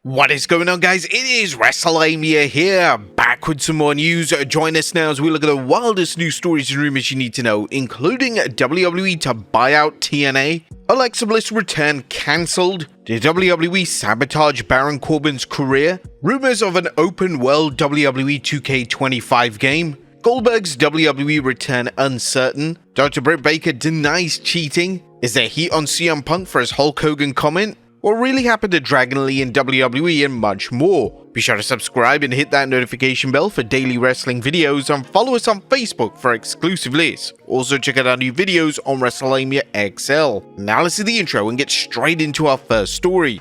What is going on, guys? It is Wrestlelamia here, back with some more news. Join us now as we look at the wildest news stories and rumors you need to know, including WWE to buy out TNA, Alexa Bliss return cancelled, did WWE sabotage Baron Corbin's career, rumors of an open world WWE 2K25 game, Goldberg's WWE return uncertain, Dr. Britt Bakker denies cheating, is there heat on CM Punk for his Hulk Hogan comment, what really happened to Dragon Lee in WWE, and much more. Be sure to subscribe and hit that notification bell for daily wrestling videos, and follow us on Facebook for exclusive lists. Also check out our new videos on Wrestlelamia XL. Now let's see the intro and get straight into our first story.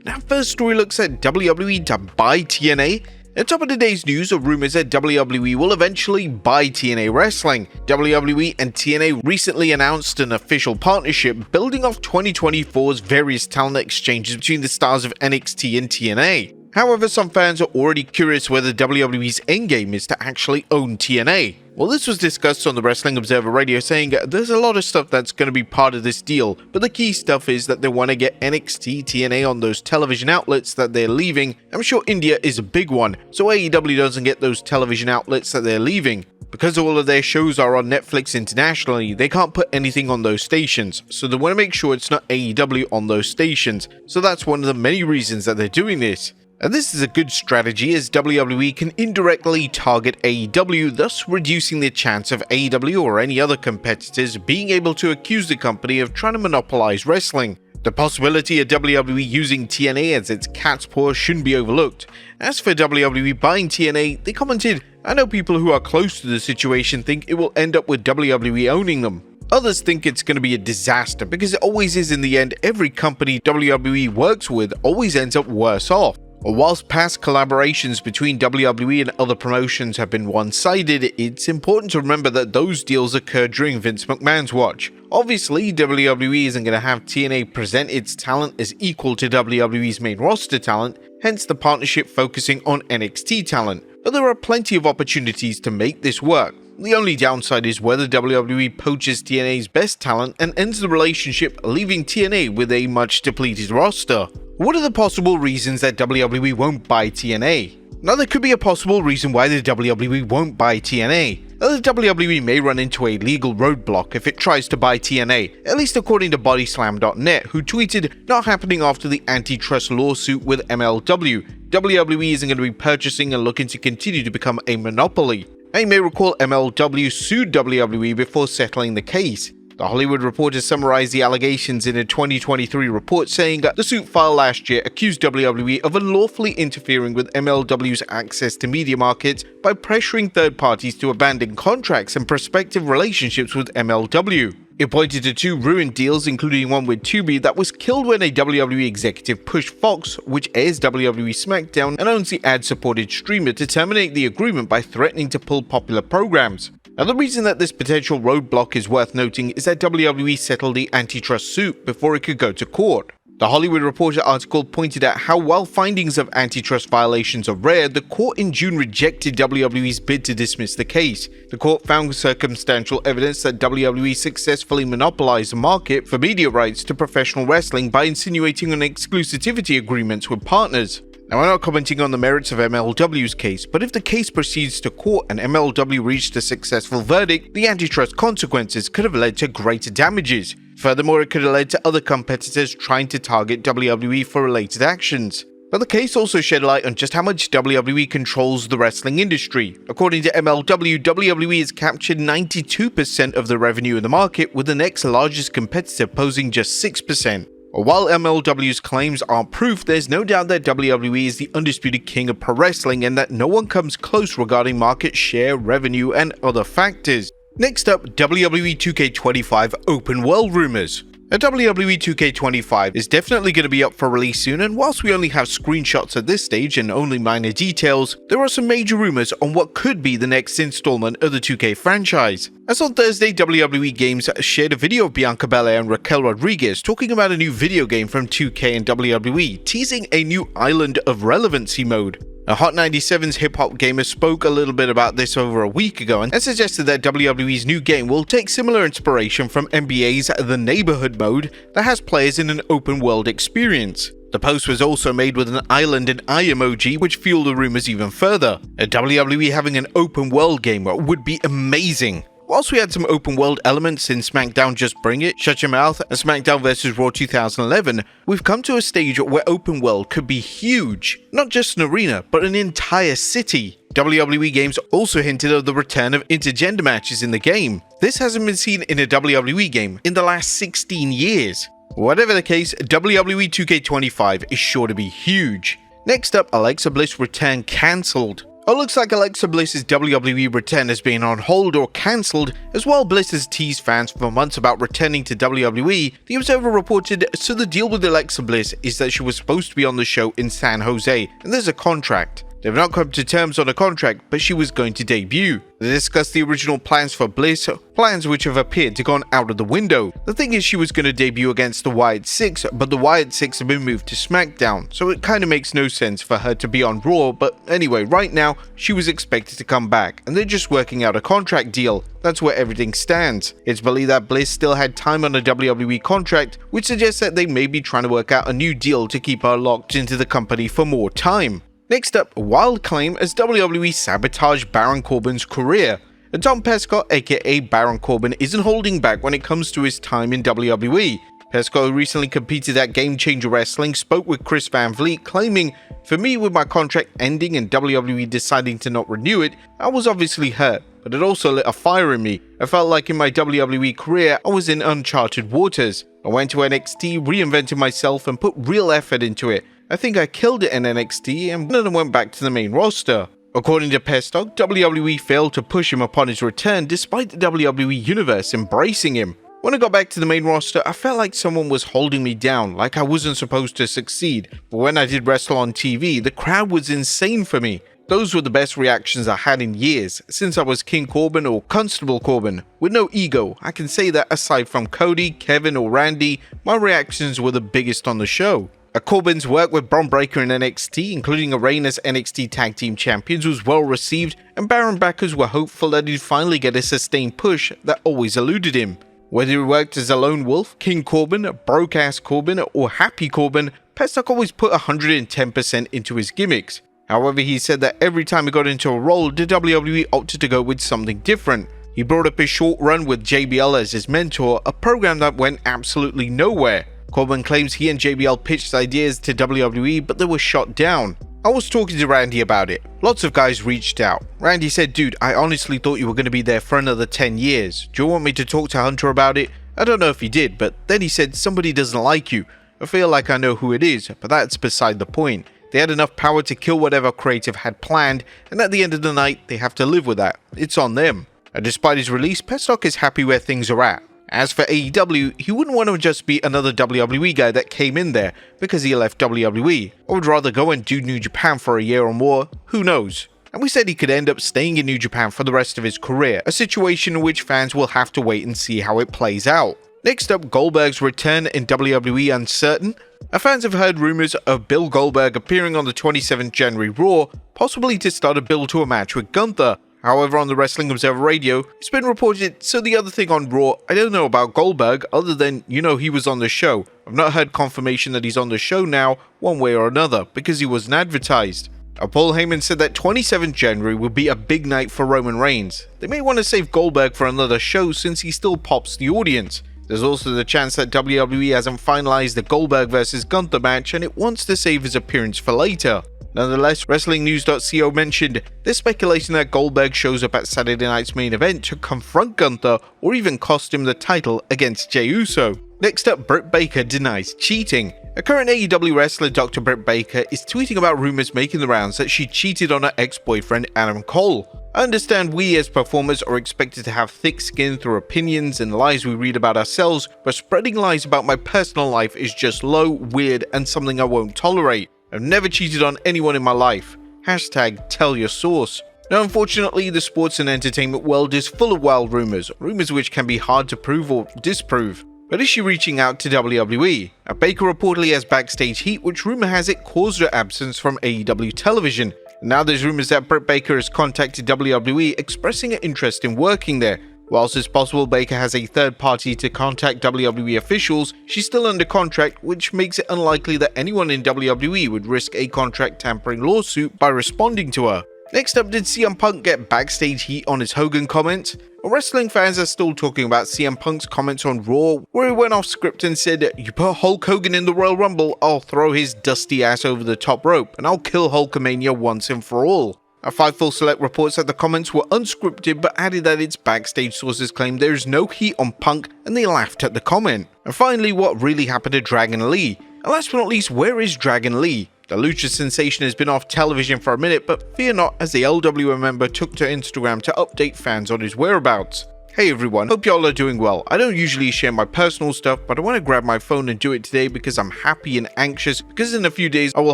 Now first story looks at WWE to buy TNA. At top of today's news are rumors that WWE will eventually buy TNA Wrestling. WWE and TNA recently announced an official partnership building off 2024's various talent exchanges between the stars of NXT and TNA. However, some fans are already curious whether WWE's endgame is to actually own TNA. Well, this was discussed on the Wrestling Observer Radio, saying there's a lot of stuff that's going to be part of this deal, but the key stuff is that they want to get NXT, TNA on those television outlets that they're leaving. I'm sure India is a big one, so AEW doesn't get those television outlets that they're leaving. Because all of their shows are on Netflix internationally, they can't put anything on those stations, so they want to make sure it's not AEW on those stations. So that's one of the many reasons that they're doing this. And this is a good strategy, as WWE can indirectly target AEW, thus reducing the chance of AEW or any other competitors being able to accuse the company of trying to monopolize wrestling. The possibility of WWE using TNA as its cat's paw shouldn't be overlooked. As for WWE buying TNA, they commented, "I know people who are close to the situation think it will end up with WWE owning them. Others think it's going to be a disaster, because it always is in the end. Every company WWE works with always ends up worse off." Whilst past collaborations between WWE and other promotions have been one-sided, it's important to remember that those deals occurred during Vince McMahon's watch. Obviously, WWE isn't going to have TNA present its talent as equal to WWE's main roster talent, hence the partnership focusing on NXT talent. But there are plenty of opportunities to make this work. The only downside is whether WWE poaches TNA's best talent and ends the relationship, leaving TNA with a much depleted roster. What are the possible reasons that WWE won't buy TNA? Now, there could be a possible reason why the WWE won't buy TNA. The WWE may run into a legal roadblock if it tries to buy TNA, at least according to Bodyslam.net, who tweeted, "Not happening after the antitrust lawsuit with MLW. WWE isn't going to be purchasing and looking to continue to become a monopoly." You may recall MLW sued WWE before settling the case. The Hollywood Reporter summarized the allegations in a 2023 report, saying that the suit filed last year accused WWE of unlawfully interfering with MLW's access to media markets by pressuring third parties to abandon contracts and prospective relationships with MLW. It pointed to two ruined deals, including one with Tubi that was killed when a WWE executive pushed Fox, which airs WWE SmackDown and owns the ad-supported streamer, to terminate the agreement by threatening to pull popular programs. Now, the reason that this potential roadblock is worth noting is that WWE settled the antitrust suit before it could go to court. The Hollywood Reporter article pointed out how, while findings of antitrust violations are rare, the court in June rejected WWE's bid to dismiss the case. The court found circumstantial evidence that WWE successfully monopolized the market for media rights to professional wrestling by insinuating on exclusivity agreements with partners. Now, I'm not commenting on the merits of MLW's case, but if the case proceeds to court and MLW reached a successful verdict, the antitrust consequences could have led to greater damages. Furthermore, it could have led to other competitors trying to target WWE for related actions. But the case also shed light on just how much WWE controls the wrestling industry. According to MLW, WWE has captured 92% of the revenue in the market, with the next largest competitor posing just 6%. While MLW's claims aren't proof, there's no doubt that WWE is the undisputed king of pro wrestling and that no one comes close regarding market share, revenue, and other factors. Next up, WWE 2K25 open world rumors. WWE 2K25 is definitely going to be up for release soon, and whilst we only have screenshots at this stage and only minor details, there are some major rumors on what could be the next installment of the 2K franchise. As on Thursday, WWE Games shared a video of Bianca Belair and Raquel Rodriguez talking about a new video game from 2K and WWE, teasing a new Island of Relevancy mode. A Hot 97's hip-hop gamer spoke a little bit about this over a week ago and suggested that WWE's new game will take similar inspiration from NBA's The Neighborhood mode that has players in an open-world experience. The post was also made with an island and eye emoji, which fueled the rumors even further. A WWE having an open-world game would be amazing. Whilst we had some open-world elements in SmackDown Just Bring It, Shut Your Mouth, and SmackDown vs. Raw 2011, we've come to a stage where open-world could be huge. Not just an arena, but an entire city. WWE games also hinted of the return of intergender matches in the game. This hasn't been seen in a WWE game in the last 16 years. Whatever the case, WWE 2K25 is sure to be huge. Next up, Alexa Bliss return cancelled. It looks like Alexa Bliss's WWE return has been on hold or cancelled, as while Bliss has teased fans for months about returning to WWE, the Observer reported, so the deal with Alexa Bliss is that she was supposed to be on the show in San Jose, and there's a contract. They've not come to terms on a contract, but she was going to debut. They discussed the original plans for Bliss, plans which have appeared to gone out of the window. The thing is, she was going to debut against the Wyatt Six, but the Wyatt Six have been moved to SmackDown, so it kind of makes no sense for her to be on Raw, but anyway, right now, she was expected to come back, and they're just working out a contract deal. That's where everything stands. It's believed that Bliss still had time on a WWE contract, which suggests that they may be trying to work out a new deal to keep her locked into the company for more time. Next up, wild claim as WWE sabotaged Baron Corbin's career. And Tom Pescott, aka Baron Corbin, isn't holding back when it comes to his time in WWE. Pescott, who recently competed at Game Changer Wrestling, spoke with Chris Van Vliet, claiming, "For me, with my contract ending and WWE deciding to not renew it, I was obviously hurt, but it also lit a fire in me. I felt like in my WWE career, I was in uncharted waters. I went to NXT, reinvented myself, and put real effort into it. I think I killed it in NXT and then went back to the main roster." According to Pescott, WWE failed to push him upon his return despite the WWE Universe embracing him. "When I got back to the main roster, I felt like someone was holding me down, like I wasn't supposed to succeed. But when I did wrestle on TV, the crowd was insane for me. Those were the best reactions I had in years, since I was King Corbin or Constable Corbin. With no ego, I can say that aside from Cody, Kevin or Randy, my reactions were the biggest on the show." Corbin's work with Bron Breakker in NXT, including a reign as NXT Tag Team Champions, was well received, and Baron backers were hopeful that he'd finally get a sustained push that always eluded him. Whether he worked as a lone wolf, King Corbin, Broke-Ass Corbin, or Happy Corbin, Pescott always put 110% into his gimmicks. However, he said that every time he got into a role, the WWE opted to go with something different. He brought up his short run with JBL as his mentor, a program that went absolutely nowhere. Corbin claims he and JBL pitched ideas to WWE, but they were shot down. "I was talking to Randy about it. Lots of guys reached out. Randy said, 'Dude, I honestly thought you were going to be there for another 10 years. Do you want me to talk to Hunter about it?' I don't know if he did, but then he said, 'Somebody doesn't like you.' I feel like I know who it is, but that's beside the point. They had enough power to kill whatever creative had planned, and at the end of the night, they have to live with that. It's on them." And despite his release, Pescott is happy where things are at. As for AEW, he wouldn't want to just be another WWE guy that came in there because he left WWE. I would rather go and do New Japan for a year or more, who knows. And we said he could end up staying in New Japan for the rest of his career, a situation in which fans will have to wait and see how it plays out. Next up, Goldberg's return in WWE uncertain. Our fans have heard rumors of Bill Goldberg appearing on the 27th January Raw, possibly to start a build to a match with Gunther. However, on the Wrestling Observer Radio, it's been reported, so the other thing on Raw, I don't know about Goldberg, other than, he was on the show. I've not heard confirmation that he's on the show now, one way or another, because he wasn't advertised. Paul Heyman said that 27th January would be a big night for Roman Reigns. They may want to save Goldberg for another show since he still pops the audience. There's also the chance that WWE hasn't finalized the Goldberg vs Gunther match and it wants to save his appearance for later. Nonetheless, WrestlingNews.co mentioned there's speculation that Goldberg shows up at Saturday night's main event to confront Gunther or even cost him the title against Jey Uso. Next up, Britt Bakker denies cheating. A current AEW wrestler, Dr. Britt Bakker, is tweeting about rumors making the rounds that she cheated on her ex-boyfriend Adam Cole. I understand we as performers are expected to have thick skin through opinions and lies we read about ourselves, but spreading lies about my personal life is just low, weird, and something I won't tolerate. I've never cheated on anyone in my life. Hashtag tell your source. Now, unfortunately, the sports and entertainment world is full of wild rumors which can be hard to prove or disprove. But is she reaching out to WWE? Bakker reportedly has backstage heat, which rumor has it caused her absence from AEW television. Now there's rumors that Britt Bakker has contacted WWE expressing an interest in working there. Whilst it's possible Bakker has a third party to contact WWE officials, she's still under contract, which makes it unlikely that anyone in WWE would risk a contract tampering lawsuit by responding to her. Next up, did CM Punk get backstage heat on his Hogan comments? Well, wrestling fans are still talking about CM Punk's comments on Raw, where he went off script and said, "You put Hulk Hogan in the Royal Rumble, I'll throw his dusty ass over the top rope, and I'll kill Hulkamania once and for all." A Fightful Select reports that the comments were unscripted but added that its backstage sources claimed there is no heat on Punk and they laughed at the comment. And finally, what really happened to Dragon Lee? And last but not least, where is Dragon Lee? The Lucha sensation has been off television for a minute, but fear not, as the LWO member took to Instagram to update fans on his whereabouts. Hey everyone, hope y'all are doing well. I don't usually share my personal stuff, but I want to grab my phone and do it today because I'm happy and anxious, because in a few days I will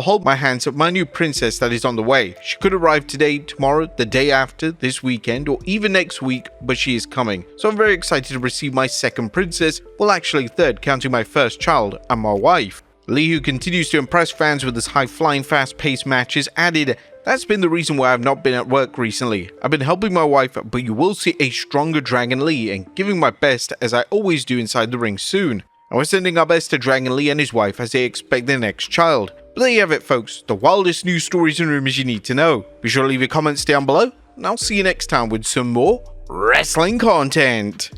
hold my hands up my new princess that is on the way. She could arrive today, tomorrow, the day after, this weekend, or even next week, but she is coming. So I'm very excited to receive my second princess, well actually third, counting my first child and my wife. Lee, who continues to impress fans with his high-flying, fast-paced matches, added, "That's been the reason why I've not been at work recently. I've been helping my wife, but you will see a stronger Dragon Lee and giving my best as I always do inside the ring soon." And we're sending our best to Dragon Lee and his wife as they expect their next child. But there you have it folks, the wildest news stories and rumors you need to know. Be sure to leave your comments down below, and I'll see you next time with some more wrestling content.